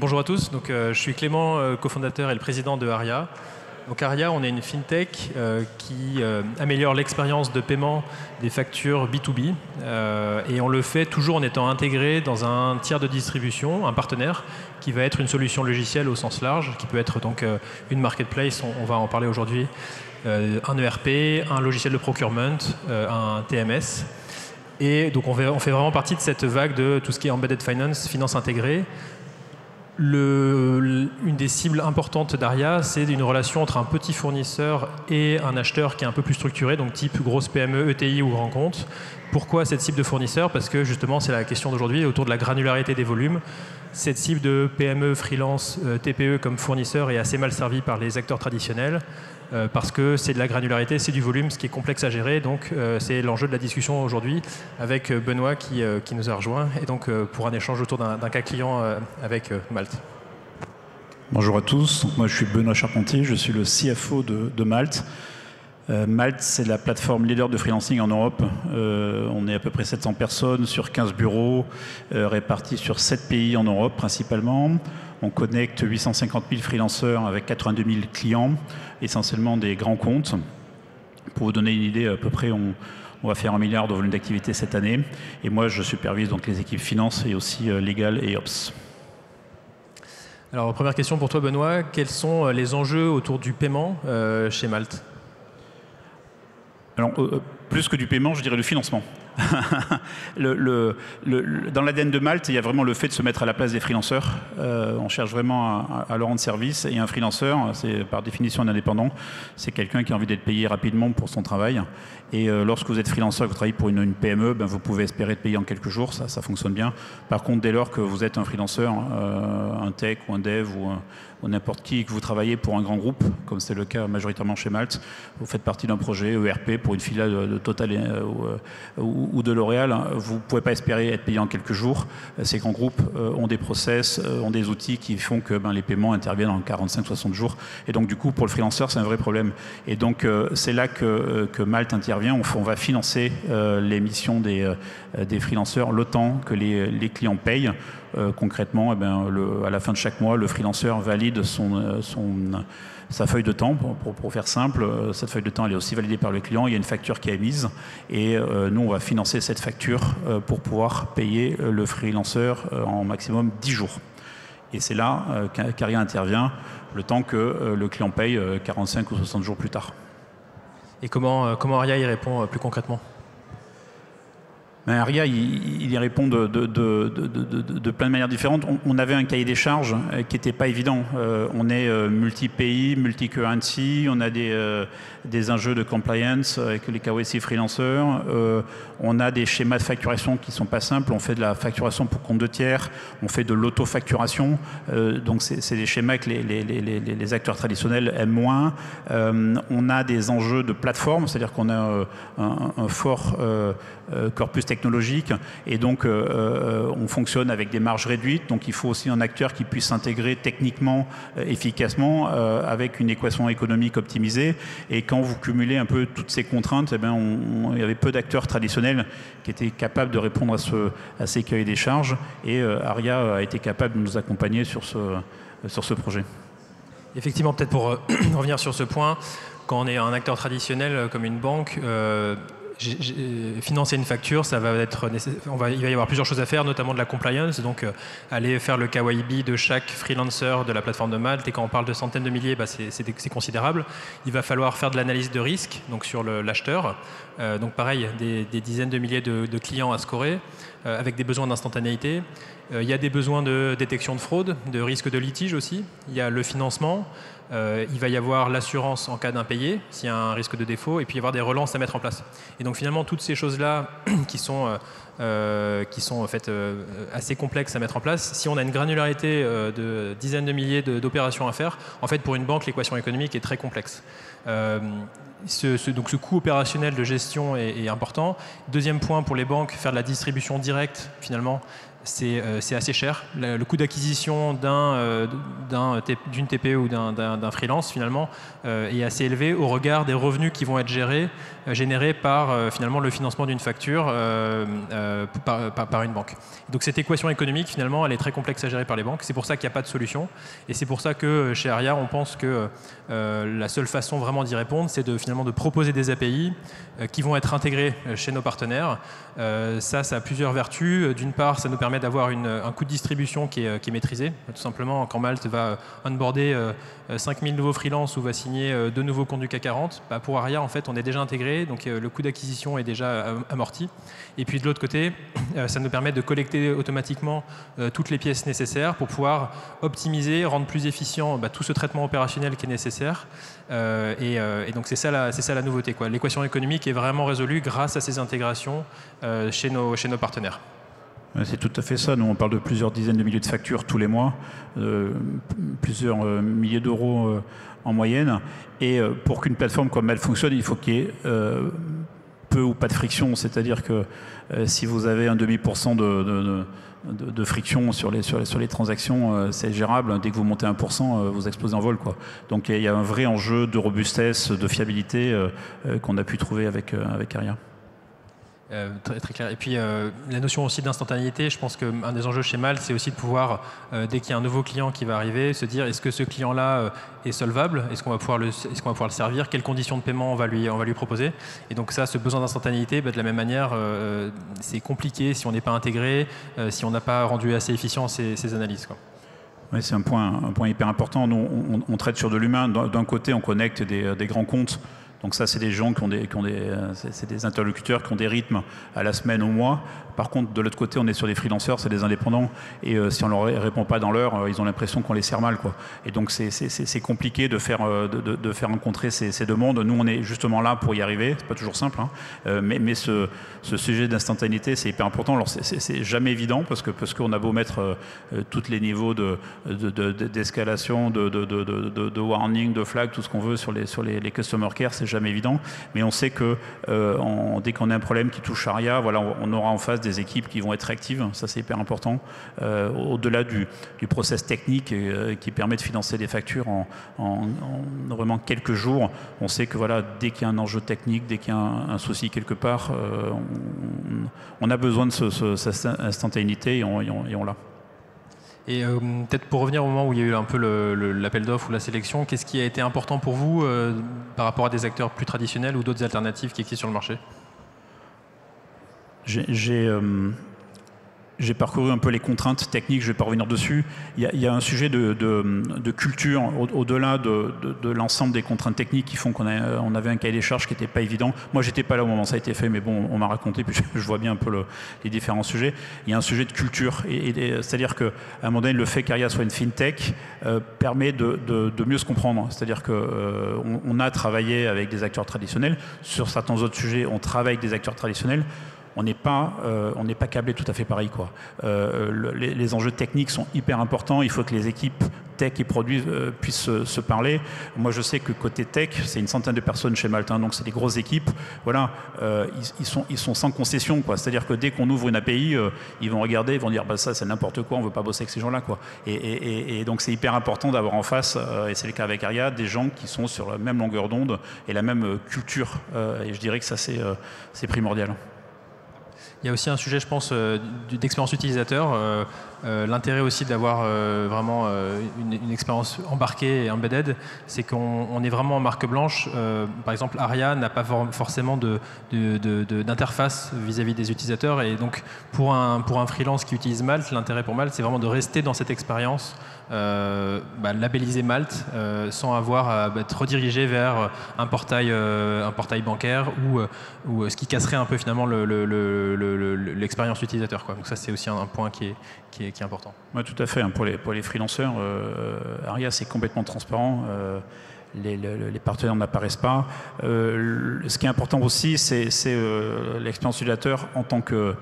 Bonjour à tous, donc, je suis Clément, cofondateur et le président de Aria. Donc Aria, on est une fintech qui améliore l'expérience de paiement des factures B2B et on le fait toujours en étant intégré dans un tiers de distribution, un partenaire qui va être une solution logicielle au sens large, qui peut être donc une marketplace, on va en parler aujourd'hui, un ERP, un logiciel de procurement, un TMS. Et donc on fait vraiment partie de cette vague de tout ce qui est embedded finance, finance intégrée. Une des cibles importantes d'Aria, c'est une relation entre un petit fournisseur et un acheteur qui est un peu plus structuré, donc type grosse PME, ETI ou grand compte. Pourquoi cette cible de fournisseur? Parce que justement, c'est la question d'aujourd'hui autour de la granularité des volumes. Cette cible de PME, freelance, TPE comme fournisseur est assez mal servie par les acteurs traditionnels parce que c'est de la granularité, c'est du volume, ce qui est complexe à gérer. Donc c'est l'enjeu de la discussion aujourd'hui avec Benoît qui nous a rejoint et donc pour un échange autour d'un cas client avec Malte. Bonjour à tous, moi je suis Benoît Charpentier, je suis le CFO de Malte. Malte, c'est la plateforme leader de freelancing en Europe. On est à peu près 700 personnes sur 15 bureaux, répartis sur 7 pays en Europe principalement. On connecte 850 000 freelanceurs avec 82 000 clients, essentiellement des grands comptes. Pour vous donner une idée, à peu près, on va faire 1 milliard de volume d'activité cette année. Et moi, je supervise donc les équipes finance et aussi légales et ops. Alors, première question pour toi, Benoît. Quels sont les enjeux autour du paiement chez Malte? Alors, plus que du paiement, je dirais le financement. Dans l'ADN de Malte, il y a vraiment le fait de se mettre à la place des freelanceurs. On cherche vraiment à leur rendre service. Et un freelanceur, c'est par définition un indépendant, c'est quelqu'un qui a envie d'être payé rapidement pour son travail. Et lorsque vous êtes freelanceur, que vous travaillez pour une PME, ben vous pouvez espérer être payé en quelques jours, ça fonctionne bien. Par contre, dès lors que vous êtes un freelanceur, un tech ou un dev ou n'importe qui, que vous travaillez pour un grand groupe, comme c'est le cas majoritairement chez Malte, vous faites partie d'un projet ERP pour une filiale de Total ou de L'Oréal, vous ne pouvez pas espérer être payé en quelques jours. Ces grands groupes ont des process, ont des outils qui font que les paiements interviennent en 45-60 jours. Et donc du coup, pour le freelanceur, c'est un vrai problème. Et donc c'est là que Malte intervient. On va financer les missions des freelanceurs le temps que les clients payent. Concrètement, à la fin de chaque mois, le freelanceur valide sa feuille de temps, pour faire simple. Cette feuille de temps, elle est aussi validée par le client. Il y a une facture qui est émise et nous, on va financer cette facture pour pouvoir payer le freelanceur en maximum 10 jours. Et c'est là qu'Aria intervient, le temps que le client paye 45 ou 60 jours plus tard. Et comment Aria y répond plus concrètement? Aria, il y répond de plein de manières différentes. On avait un cahier des charges qui n'était pas évident. On est multi-pays, multi-currency, on a des enjeux de compliance avec les KYC freelancers, on a des schémas de facturation qui ne sont pas simples, on fait de la facturation pour compte de tiers, on fait de l'auto-facturation, donc c'est des schémas que les acteurs traditionnels aiment moins. On a des enjeux de plateforme, c'est-à-dire qu'on a un fort corpus technologique et donc on fonctionne avec des marges réduites, donc il faut aussi un acteur qui puisse s'intégrer techniquement, efficacement avec une équation économique optimisée. Et quand vous cumulez un peu toutes ces contraintes, il y avait peu d'acteurs traditionnels qui étaient capables de répondre à ces cahiers des charges et Aria a été capable de nous accompagner sur ce projet. Effectivement, peut-être pour revenir sur ce point, quand on est un acteur traditionnel comme une banque, financer une facture, il va y avoir plusieurs choses à faire, notamment de la compliance, donc aller faire le KYB de chaque freelancer de la plateforme de Malte, et quand on parle de centaines de milliers, c'est considérable. Il va falloir faire de l'analyse de risque, donc sur l'acheteur, donc pareil, des dizaines de milliers de clients à scorer, avec des besoins d'instantanéité. Il y a des besoins de détection de fraude, de risque de litige aussi, il y a le financement, il va y avoir l'assurance en cas d'impayé, s'il y a un risque de défaut, et puis il va y avoir des relances à mettre en place. Et donc finalement, toutes ces choses-là qui sont en fait assez complexes à mettre en place, si on a une granularité de dizaines de milliers d'opérations à faire, en fait pour une banque, l'équation économique est très complexe. Donc ce coût opérationnel de gestion est important. Deuxième point pour les banques, faire de la distribution directe finalement, c'est assez cher. Le coût d'acquisition d'une TPE ou d'un freelance, finalement, est assez élevé au regard des revenus qui vont être générés par finalement le financement d'une facture par une banque. Donc cette équation économique, finalement, elle est très complexe à gérer par les banques. C'est pour ça qu'il n'y a pas de solution. Et c'est pour ça que chez Aria, on pense que la seule façon vraiment d'y répondre, c'est finalement de proposer des API qui vont être intégrés chez nos partenaires. Ça a plusieurs vertus. D'une part, ça nous permet d'avoir un coût de distribution qui est maîtrisé. Tout simplement, quand Malte va onboarder 5000 nouveaux freelances ou va signer 2 nouveaux comptes du CAC 40, pour Aria, en fait, on est déjà intégré, donc le coût d'acquisition est déjà amorti. Et puis de l'autre côté, ça nous permet de collecter automatiquement toutes les pièces nécessaires pour pouvoir optimiser, rendre plus efficient tout ce traitement opérationnel qui est nécessaire. Et donc c'est ça la nouveauté, quoi. L'équation économique est vraiment résolue grâce à ces intégrations chez nos partenaires. C'est tout à fait ça. Nous, on parle de plusieurs dizaines de milliers de factures tous les mois, plusieurs milliers d'euros en moyenne. Et pour qu'une plateforme comme elle fonctionne, il faut qu'il y ait peu ou pas de friction. C'est-à-dire que si vous avez un demi% de friction sur les transactions, c'est gérable. Dès que vous montez 1%, vous explosez en vol, quoi. Donc il y a un vrai enjeu de robustesse, de fiabilité qu'on a pu trouver avec Aria. Très, très clair. Et puis la notion aussi d'instantanéité, je pense qu'un des enjeux chez Malte, c'est aussi de pouvoir, dès qu'il y a un nouveau client qui va arriver, se dire est-ce que ce client-là est solvable, est-ce qu'on va pouvoir le servir, quelles conditions de paiement on va lui proposer. Et donc ça, ce besoin d'instantanéité, de la même manière, c'est compliqué si on n'est pas intégré, si on n'a pas rendu assez efficient ces analyses, quoi. Oui, c'est un point hyper important. Nous, on traite sur de l'humain. D'un côté, on connecte des grands comptes. Donc ça, c'est des gens c'est des interlocuteurs qui ont des rythmes à la semaine, au mois. Par contre, de l'autre côté, on est sur des freelanceurs, c'est des indépendants. Et si on leur répond pas dans l'heure, ils ont l'impression qu'on les sert mal, quoi. Et donc c'est compliqué de faire rencontrer ces demandes. Nous, on est justement là pour y arriver. C'est pas toujours simple, hein. Mais ce sujet d'instantanéité, c'est hyper important. Alors c'est jamais évident parce qu'on a beau mettre tous les niveaux d'escalation, de warning, de flag, tout ce qu'on veut sur les customer care, c'est jamais évident. Mais on sait que dès qu'on a un problème qui touche Aria, voilà, on aura en face des équipes qui vont être réactives. Ça, c'est hyper important. Au-delà du process technique qui permet de financer des factures en vraiment quelques jours, on sait que voilà, dès qu'il y a un enjeu technique, dès qu'il y a un souci quelque part, on a besoin de cette instantanéité et on l'a. Et peut-être pour revenir au moment où il y a eu un peu l'appel d'offres ou la sélection, qu'est-ce qui a été important pour vous par rapport à des acteurs plus traditionnels ou d'autres alternatives qui existent sur le marché ? J'ai parcouru un peu les contraintes techniques, je ne vais pas revenir dessus. Il y a un sujet de culture, au-delà de l'ensemble des contraintes techniques qui font qu'on avait un cahier des charges qui n'était pas évident. Moi, j'étais pas là au moment où ça a été fait, mais bon, on m'a raconté, puis je vois bien un peu les différents sujets. Il y a un sujet de culture, c'est-à-dire qu'à un moment donné, le fait qu'Aria soit une fintech permet de mieux se comprendre. C'est-à-dire qu'on a travaillé avec des acteurs traditionnels. Sur certains autres sujets, on travaille avec des acteurs traditionnels. On n'est pas câblé tout à fait pareil, quoi. Les enjeux techniques sont hyper importants. Il faut que les équipes tech et produits puissent se parler. Moi, je sais que côté tech, c'est une centaine de personnes chez Malte, hein, donc c'est des grosses équipes. Voilà, ils sont sans concession, quoi. C'est-à-dire que dès qu'on ouvre une API, ils vont regarder, ils vont dire bah, ça c'est n'importe quoi, on veut pas bosser avec ces gens-là, quoi. Et donc c'est hyper important d'avoir en face, et c'est le cas avec Aria, des gens qui sont sur la même longueur d'onde et la même culture. Et je dirais que ça c'est primordial. Il y a aussi un sujet, je pense, d'expérience utilisateur. L'intérêt aussi d'avoir vraiment une expérience embarquée et embedded, c'est qu'on est vraiment en marque blanche. Par exemple, Aria n'a pas forcément d'interface vis-à-vis des utilisateurs. Et donc, pour un freelance qui utilise Malte, l'intérêt pour Malte, c'est vraiment de rester dans cette expérience labellisé Malte sans avoir à être redirigé vers un portail bancaire ou ce qui casserait un peu finalement l'expérience utilisateur, quoi. Donc ça, c'est aussi un point qui est important. Oui, tout à fait. Pour les freelanceurs, Aria, c'est complètement transparent. Les partenaires n'apparaissent pas. Ce qui est important aussi, c'est l'expérience utilisateur en tant que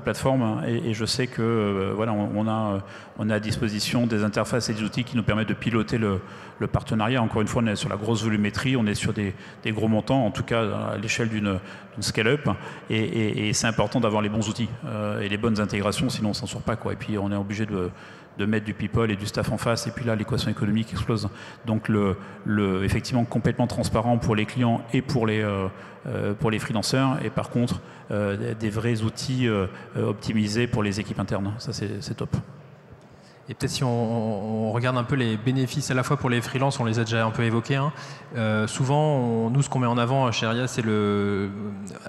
plateforme. Et je sais que voilà, on a à disposition des interfaces et des outils qui nous permettent de piloter le partenariat. Encore une fois, on est sur la grosse volumétrie, on est sur des gros montants, en tout cas à l'échelle d'une scale-up. Et c'est important d'avoir les bons outils et les bonnes intégrations, sinon on s'en sort pas, quoi. Et puis on est obligé de mettre du people et du staff en face, et puis là l'équation économique explose. Donc effectivement complètement transparent pour les clients et pour les freelancers, et par contre des vrais outils optimisés pour les équipes internes. Ça c'est top. Et peut-être si on regarde un peu les bénéfices à la fois pour les freelances, on les a déjà un peu évoqués. Souvent, nous, ce qu'on met en avant chez Aria, c'est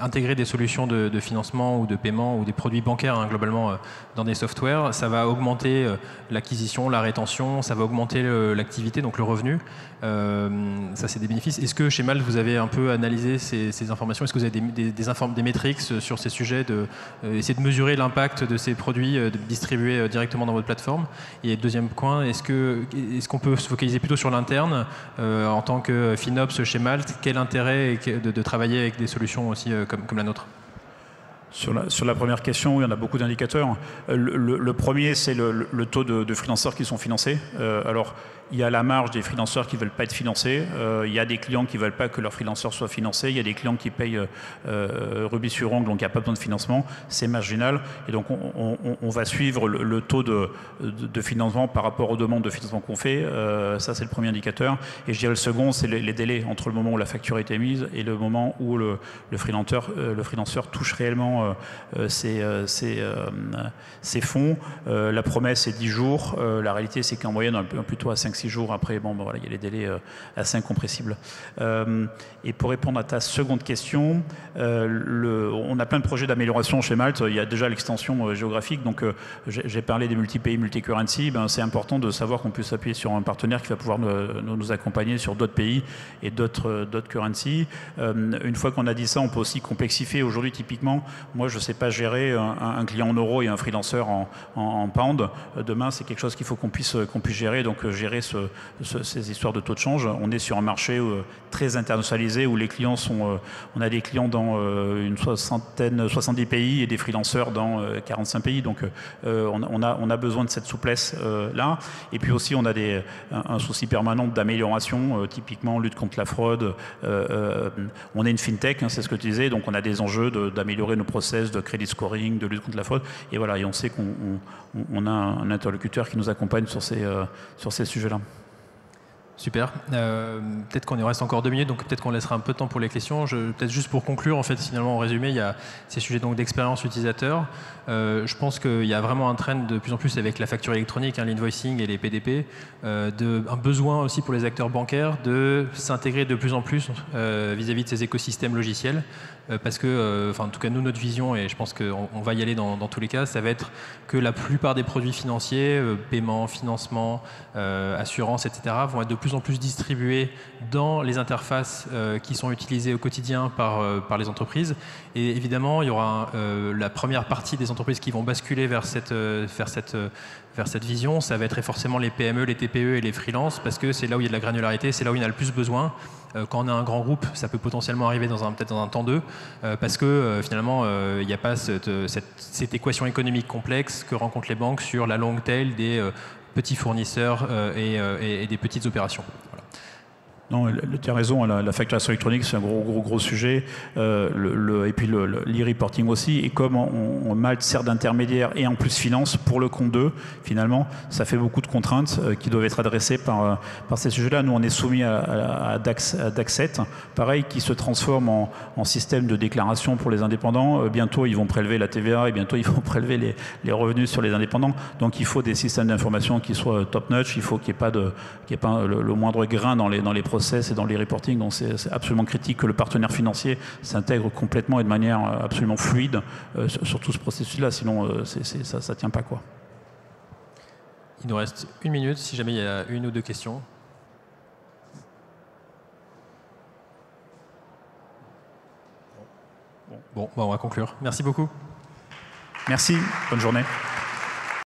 intégrer des solutions de financement ou de paiement ou des produits bancaires globalement dans des softwares. Ça va augmenter l'acquisition, la rétention, ça va augmenter l'activité, donc le revenu. Ça, c'est des bénéfices. Est-ce que chez Malte, vous avez un peu analysé ces informations? Est-ce que vous avez des métriques sur ces sujets, essayer de mesurer l'impact de ces produits distribués directement dans votre plateforme? Et deuxième point, est-ce qu'on peut se focaliser plutôt sur l'interne en tant que FinOps chez Malte? Quel intérêt de travailler avec des solutions aussi comme la nôtre? Sur la première question, il y en a beaucoup d'indicateurs. Le premier, c'est le taux de freelancers qui sont financés. Alors, il y a la marge des freelancers qui ne veulent pas être financés. Il y a des clients qui ne veulent pas que leurs freelancers soient financés. Il y a des clients qui payent rubis sur ongle, donc il n'y a pas besoin de financement. C'est marginal. Et donc, on va suivre le taux de financement par rapport aux demandes de financement qu'on fait. Ça, c'est le premier indicateur. Et je dirais le second, c'est les délais entre le moment où la facture a été mise et le moment où le freelanceur touche réellement ses fonds. La promesse est 10 jours. La réalité, c'est qu'en moyenne, on est plutôt à 5-6 jours. Après, voilà, il y a les délais assez incompressibles. Et pour répondre à ta seconde question, on a plein de projets d'amélioration chez Malte. Il y a déjà l'extension géographique. Donc, j'ai parlé des multi-pays, multi-currency. C'est important de savoir qu'on puisse s'appuyer sur un partenaire qui va pouvoir nous accompagner sur d'autres pays et d'autres currency. Une fois qu'on a dit ça, on peut aussi complexifier. Aujourd'hui, typiquement, moi, je ne sais pas gérer un client en euros et un freelancer en pound. Demain, c'est quelque chose qu'il faut qu'on puisse gérer. Donc, gérer ces histoires de taux de change. On est sur un marché très internationalisé où les clients on a des clients dans une 70 pays et des freelancers dans 45 pays. Donc, on a besoin de cette souplesse là. Et puis aussi, on a un souci permanent d'amélioration, typiquement lutte contre la fraude. On est une fintech, c'est ce que tu disais. Donc, on a des enjeux d'améliorer nos process de credit scoring, de lutte contre la fraude. Et voilà, et on sait qu'on a un interlocuteur qui nous accompagne sur ces sujets-là. Super. Peut-être qu'on y reste encore 2 minutes, donc peut-être qu'on laissera un peu de temps pour les questions. Peut-être juste pour conclure, en fait, finalement, en résumé, il y a ces sujets d'expérience utilisateur. Je pense qu'il y a vraiment un trend de plus en plus avec la facture électronique, l'invoicing et les PDP, un besoin aussi pour les acteurs bancaires de s'intégrer de plus en plus vis-à-vis de ces écosystèmes logiciels. Parce que, en tout cas, nous, notre vision, et je pense qu'on va y aller dans tous les cas, ça va être que la plupart des produits financiers, paiement, financement, assurance, etc., vont être de plus en plus distribués dans les interfaces qui sont utilisées au quotidien par les entreprises. Et évidemment, il y aura la première partie des entreprises qui vont basculer vers cette vision. Ça va être forcément les PME, les TPE et les freelances, parce que c'est là où il y a de la granularité, c'est là où il y en a le plus besoin. Quand on a un grand groupe, ça peut potentiellement arriver peut-être dans un temps 2, parce que finalement, il n'y a pas cette équation économique complexe que rencontrent les banques sur la long tail des petits fournisseurs et des petites opérations. Voilà. Non, tu as raison, la facturation électronique, c'est un gros sujet. Et puis l'e-reporting aussi. Et comme Malte sert d'intermédiaire et en plus finance pour le compte d'eux, finalement, ça fait beaucoup de contraintes qui doivent être adressées par ces sujets-là. Nous, on est soumis à DAC7, pareil, qui se transforme en système de déclaration pour les indépendants. Bientôt, ils vont prélever la TVA et bientôt, ils vont prélever les revenus sur les indépendants. Donc, il faut des systèmes d'information qui soient top-notch. Il faut qu'il n'y ait pas le moindre grain dans les process et dans les reporting. Donc c'est absolument critique que le partenaire financier s'intègre complètement et de manière absolument fluide sur tout ce processus-là, sinon ça ne tient pas, quoi. Il nous reste 1 minute, si jamais il y a 1 ou 2 questions. Bon, on va conclure. Merci beaucoup. Merci, bonne journée.